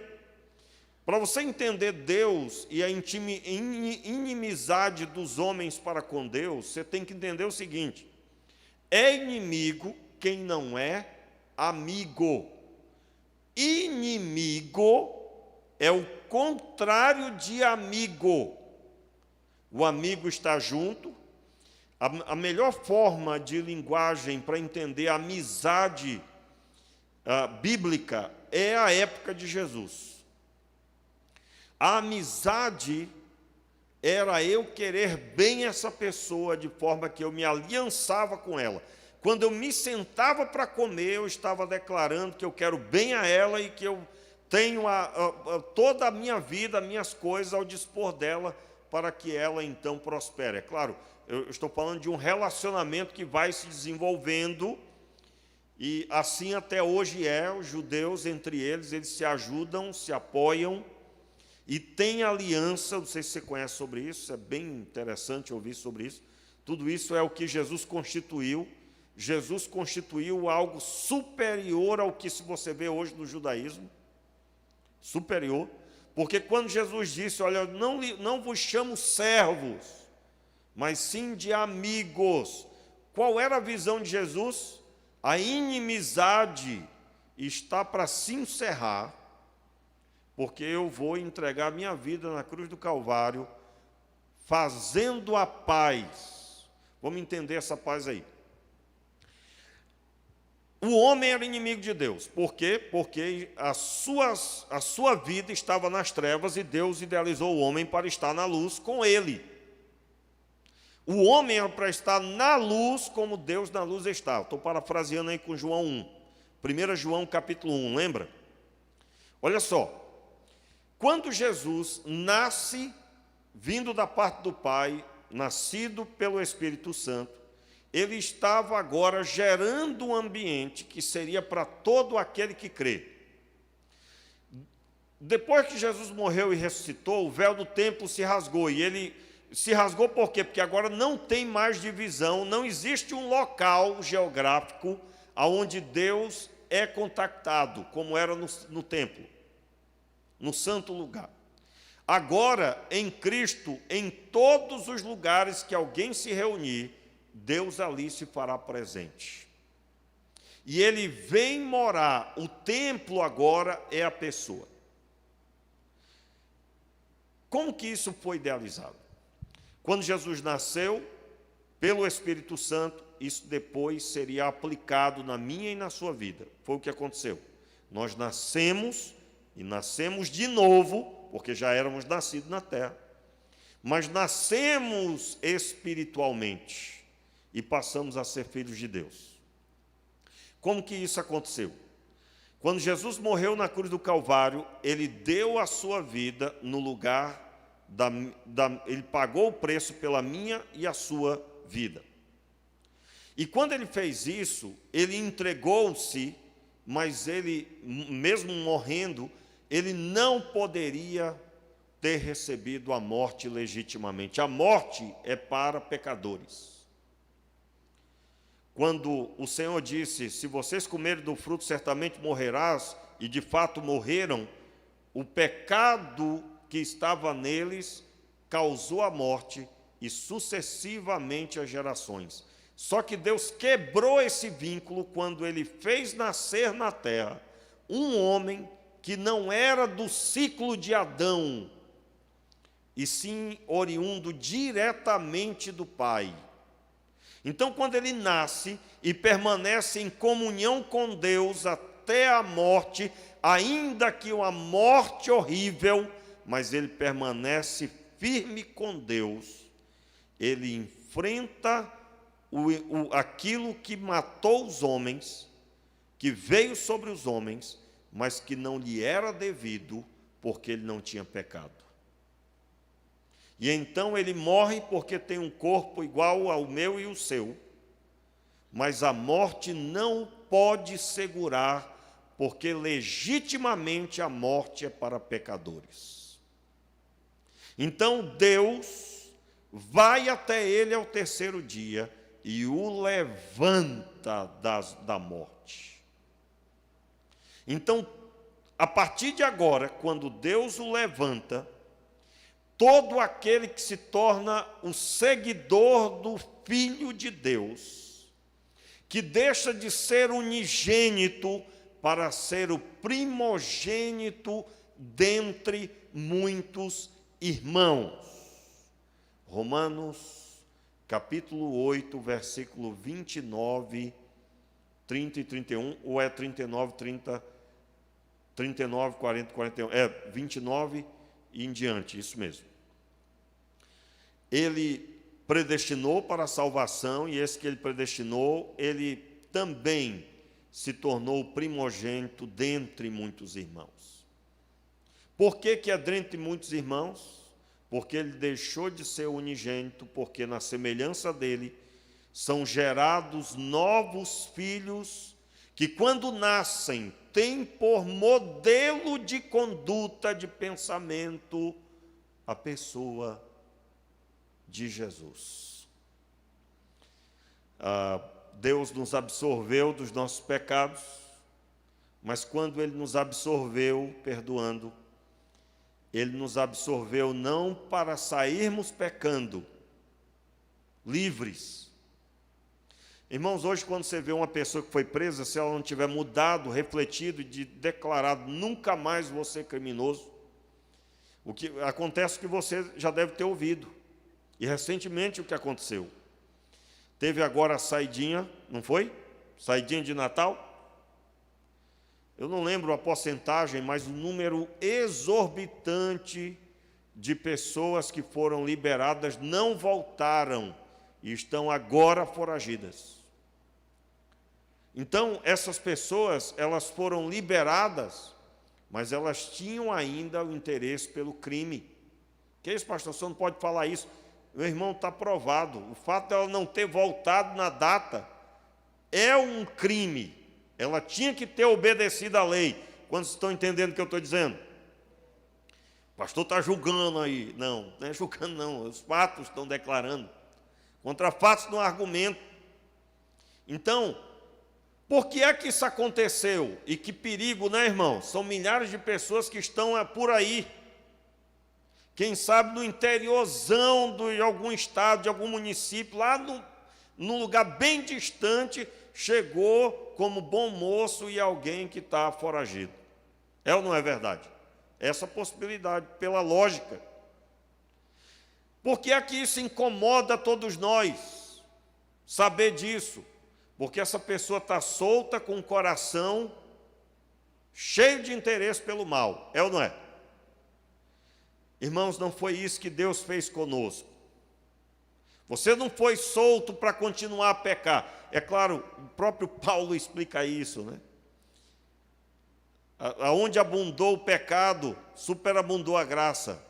A: Para você entender Deus e a inimizade dos homens para com Deus, você tem que entender o seguinte: é inimigo quem não é amigo. Inimigo é o contrário de amigo. O amigo está junto. A melhor forma de linguagem para entender a amizade bíblica é a época de Jesus. A amizade era eu querer bem essa pessoa, de forma que eu me aliançava com ela. Quando eu me sentava para comer, eu estava declarando que eu quero bem a ela e que eu tenho toda a minha vida, as minhas coisas ao dispor dela, para que ela então prospere. É claro, eu estou falando de um relacionamento que vai se desenvolvendo, e assim até hoje os judeus entre eles se ajudam, se apoiam, e têm aliança. Não sei se você conhece sobre isso, é bem interessante ouvir sobre isso. Tudo isso é o que Jesus constituiu. Jesus constituiu algo superior ao que você vê hoje no judaísmo, superior, porque quando Jesus disse, olha, não vos chamo servos, mas sim de amigos. Qual era a visão de Jesus? A inimizade está para se encerrar, porque eu vou entregar minha vida na cruz do Calvário, fazendo a paz. Vamos entender essa paz aí. O homem era inimigo de Deus. Por quê? Porque a sua vida estava nas trevas e Deus idealizou o homem para estar na luz com ele. O homem era para estar na luz como Deus na luz está. Estou parafraseando aí com João 1. 1 João capítulo 1, lembra? Olha só. Quando Jesus nasce, vindo da parte do Pai, nascido pelo Espírito Santo, ele estava agora gerando um ambiente que seria para todo aquele que crê. Depois que Jesus morreu e ressuscitou, o véu do templo se rasgou. E ele se rasgou por quê? Porque agora não tem mais divisão, não existe um local geográfico onde Deus é contactado, como era no templo, no santo lugar. Agora, em Cristo, em todos os lugares que alguém se reunir, Deus ali se fará presente. E ele vem morar. O templo agora é a pessoa. Como que isso foi idealizado? Quando Jesus nasceu, pelo Espírito Santo, isso depois seria aplicado na minha e na sua vida. Foi o que aconteceu. Nós nascemos e nascemos de novo, porque já éramos nascidos na terra, mas nascemos espiritualmente e passamos a ser filhos de Deus. Como que isso aconteceu? Quando Jesus morreu na cruz do Calvário, ele deu a sua vida no lugar ele pagou o preço pela minha e a sua vida. E quando ele fez isso, ele entregou-se, mas ele, mesmo morrendo, ele não poderia ter recebido a morte legitimamente. A morte é para pecadores. Quando o Senhor disse, se vocês comerem do fruto, certamente morrerás, e de fato morreram, o pecado que estava neles causou a morte e sucessivamente as gerações. Só que Deus quebrou esse vínculo quando ele fez nascer na terra um homem que não era do ciclo de Adão, e sim oriundo diretamente do Pai. Então, quando ele nasce e permanece em comunhão com Deus até a morte, ainda que uma morte horrível, mas ele permanece firme com Deus, ele enfrenta aquilo que matou os homens, que veio sobre os homens, mas que não lhe era devido, porque ele não tinha pecado. E então ele morre porque tem um corpo igual ao meu e o seu, mas a morte não o pode segurar, porque legitimamente a morte é para pecadores. Então Deus vai até ele ao terceiro dia e o levanta da morte. Então, a partir de agora, quando Deus o levanta, todo aquele que se torna o seguidor do Filho de Deus, que deixa de ser unigênito para ser o primogênito dentre muitos irmãos. Romanos, capítulo 8, versículo 29, 30 e 31, ou é 39, 30, 39, 40, 41, é 29 e em diante, isso mesmo. Ele predestinou para a salvação, e esse que ele predestinou, ele também se tornou o primogênito dentre muitos irmãos. Por que é dentre muitos irmãos? porque ele deixou de ser unigênito, porque na semelhança dele são gerados novos filhos, que quando nascem, têm por modelo de conduta, de pensamento, a pessoa de Jesus. Deus nos absorveu dos nossos pecados, mas quando Ele nos absorveu, perdoando, Ele nos absorveu não para sairmos pecando, livres. Irmãos, hoje quando você vê uma pessoa que foi presa, se ela não tiver mudado, refletido e declarado, nunca mais vou ser criminoso, o que acontece que você já deve ter ouvido. E recentemente o que aconteceu? Teve agora a saidinha, não foi? Saidinha de Natal? Eu não lembro a porcentagem, mas um número exorbitante de pessoas que foram liberadas não voltaram e estão agora foragidas. Então, essas pessoas, elas foram liberadas, mas elas tinham ainda o interesse pelo crime. Que isso, pastor? Você não pode falar isso. Meu irmão, está provado. O fato dela não ter voltado na data é um crime. Ela tinha que ter obedecido à lei. Quantos estão entendendo o que eu estou dizendo? O pastor está julgando aí. Não, não é julgando não. Os fatos estão declarando. Contra fatos no argumento. Então, por que é que isso aconteceu? E que perigo, né, irmão? São milhares de pessoas que estão por aí. Quem sabe no interiorzão de algum estado, de algum município, lá num lugar bem distante, chegou como bom moço e alguém que está foragido. É ou não é verdade? Essa possibilidade, pela lógica. Por que é que isso incomoda todos nós? Saber disso. Porque essa pessoa está solta com o coração cheio de interesse pelo mal. É ou não é? Irmãos, não foi isso que Deus fez conosco. Você não foi solto para continuar a pecar. É claro, o próprio Paulo explica isso, né? Aonde abundou o pecado, superabundou a graça.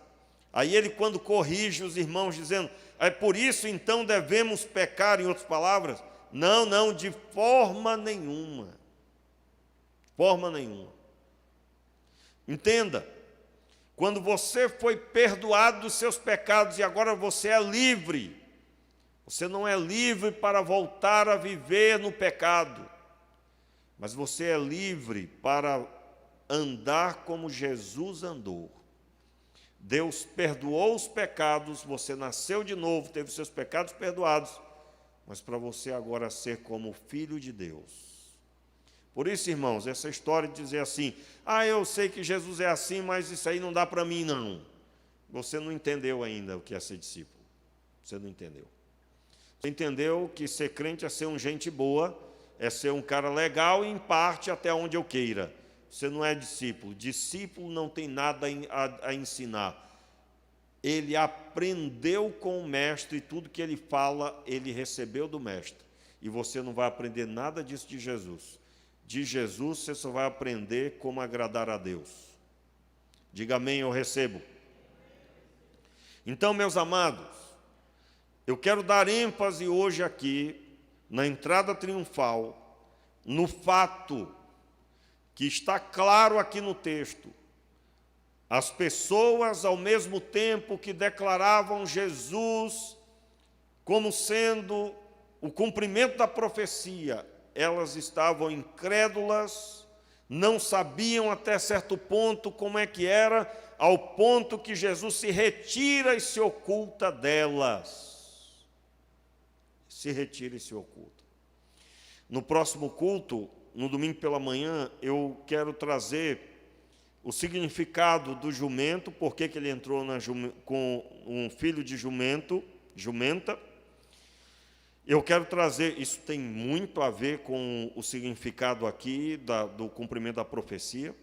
A: Aí ele, quando corrige os irmãos, dizendo, é por isso então devemos pecar, em outras palavras? Não, não, de forma nenhuma. Forma nenhuma. Entenda, quando você foi perdoado dos seus pecados e agora você é livre, você não é livre para voltar a viver no pecado, mas você é livre para andar como Jesus andou. Deus perdoou os pecados, você nasceu de novo, teve seus pecados perdoados, mas para você agora ser como filho de Deus. Por isso, irmãos, essa história de dizer assim, eu sei que Jesus é assim, mas isso aí não dá para mim, não. Você não entendeu ainda o que é ser discípulo. Você não entendeu. Você entendeu que ser crente é ser um gente boa, é ser um cara legal e em parte até onde eu queira. Você não é discípulo. Discípulo não tem nada a ensinar. Ele aprendeu com o mestre e tudo que ele fala, ele recebeu do mestre. E você não vai aprender nada disso de Jesus. De Jesus você só vai aprender como agradar a Deus. Diga amém, eu recebo. Então, meus amados, eu quero dar ênfase hoje aqui, na entrada triunfal, no fato que está claro aqui no texto. As pessoas, ao mesmo tempo que declaravam Jesus como sendo o cumprimento da profecia, elas estavam incrédulas, não sabiam até certo ponto como é que era, ao ponto que Jesus se retira e se oculta delas. Se retira e se oculta. No próximo culto, no domingo pela manhã, eu quero trazer o significado do jumento, por que ele entrou com um filho de jumenta. Eu quero trazer, isso tem muito a ver com o significado aqui do cumprimento da profecia.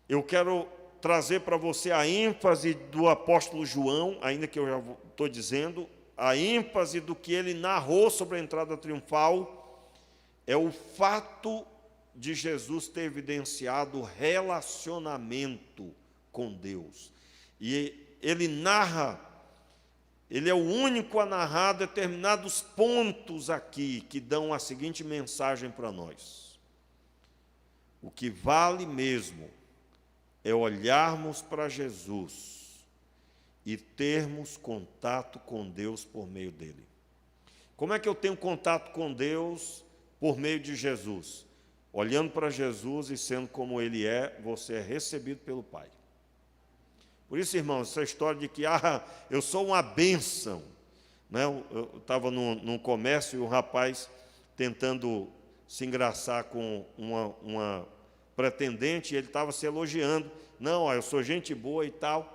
A: Eu quero trazer para você a ênfase do apóstolo João, ainda que eu já estou dizendo, a ênfase do que ele narrou sobre a entrada triunfal, é o fato de Jesus ter evidenciado relacionamento com Deus. E ele narra, ele é o único a narrar determinados pontos aqui que dão a seguinte mensagem para nós. O que vale mesmo é olharmos para Jesus e termos contato com Deus por meio dele. Como é que eu tenho contato com Deus por meio de Jesus? Olhando para Jesus e sendo como ele é, você é recebido pelo Pai. Por isso, irmãos, essa história de que eu sou uma bênção. Né? Eu estava num comércio e um rapaz tentando se engraçar com uma pretendente, e ele estava se elogiando. Não, eu sou gente boa e tal.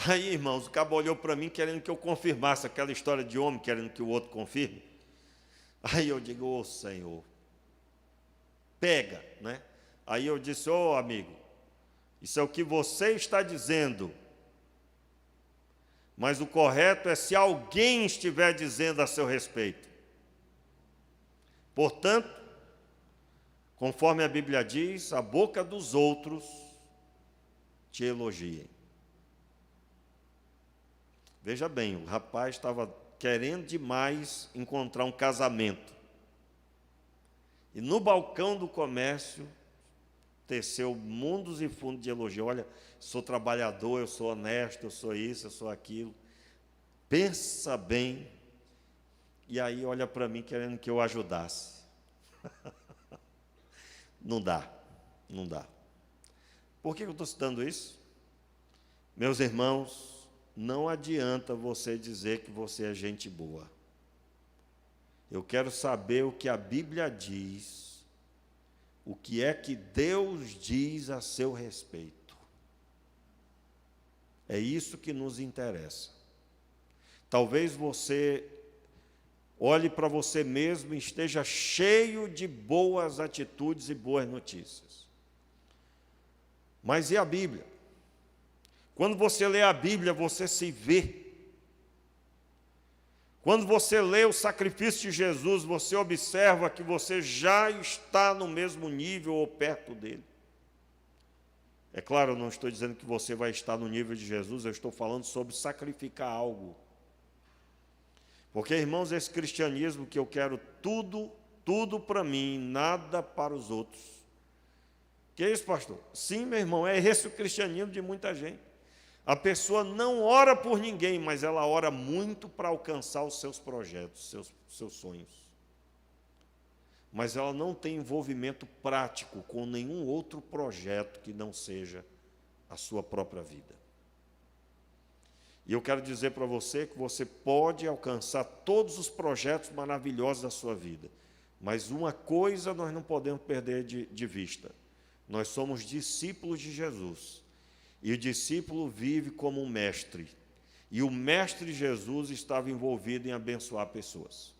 A: Aí, irmãos, o cabo olhou para mim querendo que eu confirmasse aquela história de homem, querendo que o outro confirme. Aí eu digo, ô Senhor, pega, né? Aí eu disse, ô amigo, isso é o que você está dizendo, mas o correto é se alguém estiver dizendo a seu respeito. Portanto, conforme a Bíblia diz, a boca dos outros te elogiem. Veja bem, o rapaz estava querendo demais encontrar um casamento. E no balcão do comércio, teceu mundos e fundos de elogio. Olha, sou trabalhador, eu sou honesto, eu sou isso, eu sou aquilo. Pensa bem. E aí olha para mim querendo que eu ajudasse. Não dá, não dá. Por que eu estou citando isso? Meus irmãos, não adianta você dizer que você é gente boa. Eu quero saber o que a Bíblia diz, o que é que Deus diz a seu respeito. É isso que nos interessa. Talvez você olhe para você mesmo e esteja cheio de boas atitudes e boas notícias. Mas e a Bíblia? Quando você lê a Bíblia, você se vê. Quando você lê o sacrifício de Jesus, você observa que você já está no mesmo nível ou perto dele. É claro, eu não estou dizendo que você vai estar no nível de Jesus, eu estou falando sobre sacrificar algo. Porque, irmãos, esse cristianismo que eu quero tudo para mim, nada para os outros. Que é isso, pastor? Sim, meu irmão, é esse o cristianismo de muita gente. A pessoa não ora por ninguém, mas ela ora muito para alcançar os seus projetos, seus sonhos. Mas ela não tem envolvimento prático com nenhum outro projeto que não seja a sua própria vida. E eu quero dizer para você que você pode alcançar todos os projetos maravilhosos da sua vida, mas uma coisa nós não podemos perder de vista. Nós somos discípulos de Jesus. E o discípulo vive como um mestre. E o mestre Jesus estava envolvido em abençoar pessoas.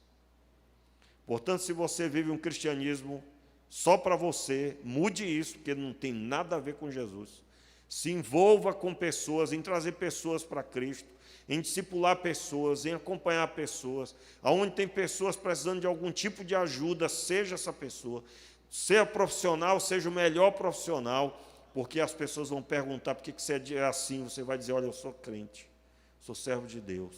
A: Portanto, se você vive um cristianismo só para você, mude isso, porque não tem nada a ver com Jesus. Se envolva com pessoas, em trazer pessoas para Cristo, em discipular pessoas, em acompanhar pessoas. Aonde tem pessoas precisando de algum tipo de ajuda, seja essa pessoa. Seja profissional, seja o melhor profissional. Porque as pessoas vão perguntar por que você é assim, você vai dizer, olha, eu sou crente, sou servo de Deus.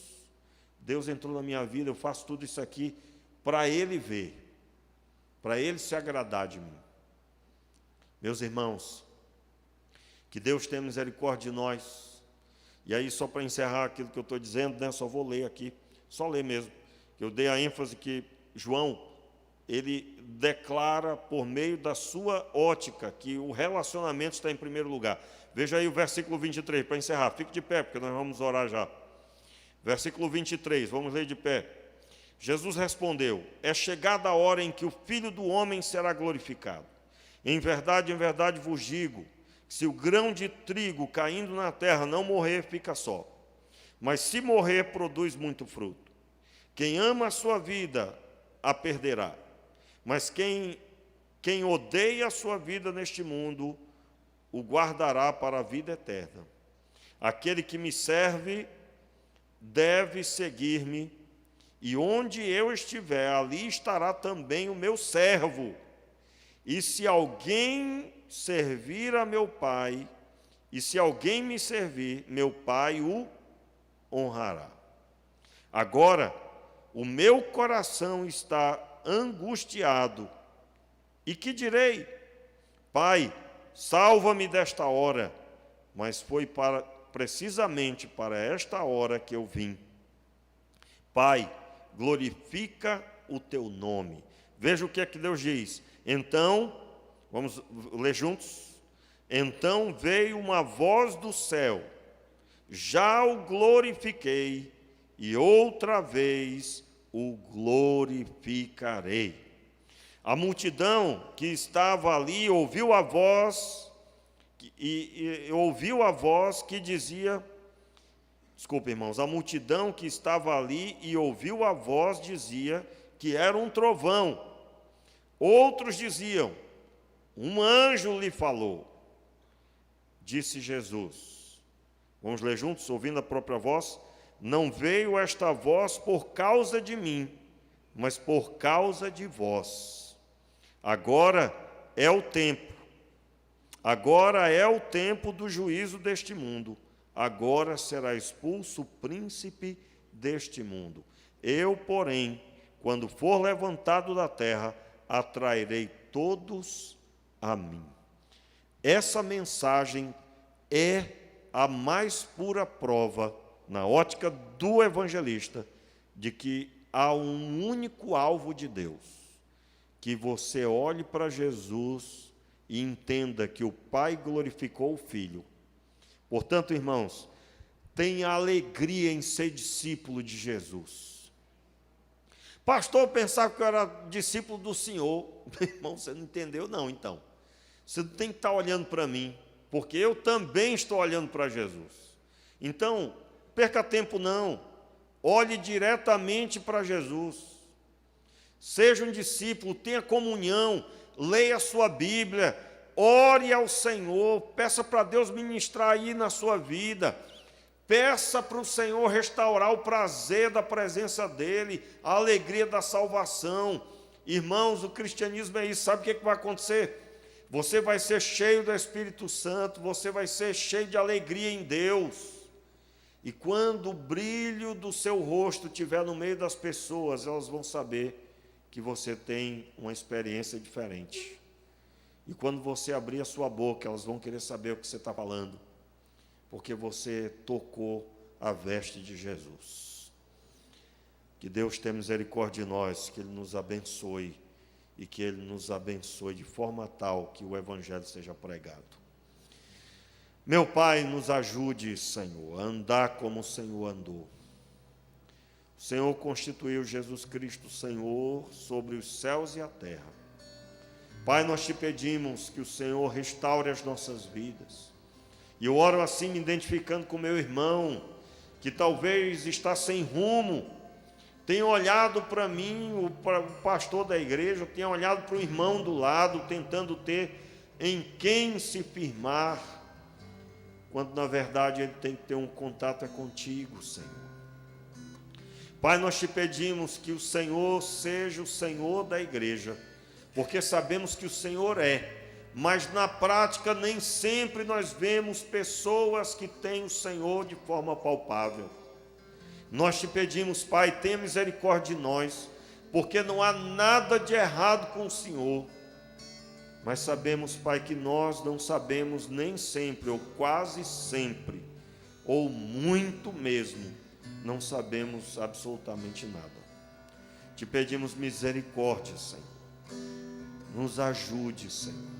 A: Deus entrou na minha vida, eu faço tudo isso aqui para Ele ver, para Ele se agradar de mim. Meus irmãos, que Deus tenha misericórdia de nós. E aí, só para encerrar aquilo que eu estou dizendo, né, só vou ler aqui, só ler mesmo. Eu dei a ênfase que João, ele declara por meio da sua ótica que o relacionamento está em primeiro lugar. Veja aí o versículo 23, para encerrar. Fique de pé, porque nós vamos orar já. Versículo 23, vamos ler de pé. Jesus respondeu, é chegada a hora em que o Filho do Homem será glorificado. Em verdade vos digo, que se o grão de trigo caindo na terra não morrer, fica só. Mas se morrer, produz muito fruto. Quem ama a sua vida, a perderá. Mas quem odeia a sua vida neste mundo, o guardará para a vida eterna. Aquele que me serve deve seguir-me, e onde eu estiver, ali estará também o meu servo. E se alguém servir a meu Pai, e se alguém me servir, meu Pai o honrará. Agora, o meu coração está angustiado. E que direi? Pai, salva-me desta hora. Mas foi precisamente para esta hora que eu vim. Pai, glorifica o teu nome. Veja o que é que Deus diz. Então, vamos ler juntos? Então veio uma voz do céu, já o glorifiquei, e outra vez o glorificarei. A multidão que estava ali ouviu a voz, e ouviu a voz que dizia, desculpa, irmãos, a multidão que estava ali e ouviu a voz dizia que era um trovão. Outros diziam, um anjo lhe falou. Disse Jesus, vamos ler juntos, ouvindo a própria voz, não veio esta voz por causa de mim, mas por causa de vós. Agora é o tempo do juízo deste mundo. Agora será expulso o príncipe deste mundo. Eu, porém, quando for levantado da terra, atrairei todos a mim. Essa mensagem é a mais pura prova, na ótica do evangelista, de que há um único alvo de Deus. Que você olhe para Jesus e entenda que o Pai glorificou o Filho. Portanto, irmãos, tenha alegria em ser discípulo de Jesus. Pastor, eu pensava que eu era discípulo do Senhor. Irmão, você não entendeu não, então. Você não tem que estar olhando para mim, porque eu também estou olhando para Jesus. Então, perca tempo não. Olhe diretamente para Jesus. Seja um discípulo, tenha comunhão, leia a sua Bíblia, ore ao Senhor, peça para Deus ministrar aí na sua vida. Peça para o Senhor restaurar o prazer da presença dEle, a alegria da salvação. Irmãos, o cristianismo é isso. Sabe o que vai acontecer? Você vai ser cheio do Espírito Santo, você vai ser cheio de alegria em Deus. E quando o brilho do seu rosto estiver no meio das pessoas, elas vão saber que você tem uma experiência diferente. E quando você abrir a sua boca, elas vão querer saber o que você está falando, porque você tocou a veste de Jesus. Que Deus tenha misericórdia de nós, que Ele nos abençoe, e que Ele nos abençoe de forma tal que o Evangelho seja pregado. Meu Pai, nos ajude, Senhor, a andar como o Senhor andou. O Senhor constituiu Jesus Cristo, Senhor, sobre os céus e a terra. Pai, nós te pedimos que o Senhor restaure as nossas vidas. E eu oro assim, me identificando com meu irmão, que talvez está sem rumo, tem olhado para mim, o pastor da igreja, tem olhado para o irmão do lado, tentando ter em quem se firmar, quando na verdade ele tem que ter um contato contigo, Senhor. Pai, nós te pedimos que o Senhor seja o Senhor da igreja, porque sabemos que o Senhor é, mas na prática nem sempre nós vemos pessoas que têm o Senhor de forma palpável. Nós te pedimos, Pai, tenha misericórdia de nós, porque não há nada de errado com o Senhor, mas sabemos, Pai, que nós não sabemos nem sempre, ou quase sempre, ou muito mesmo, não sabemos absolutamente nada. Te pedimos misericórdia, Senhor, nos ajude, Senhor.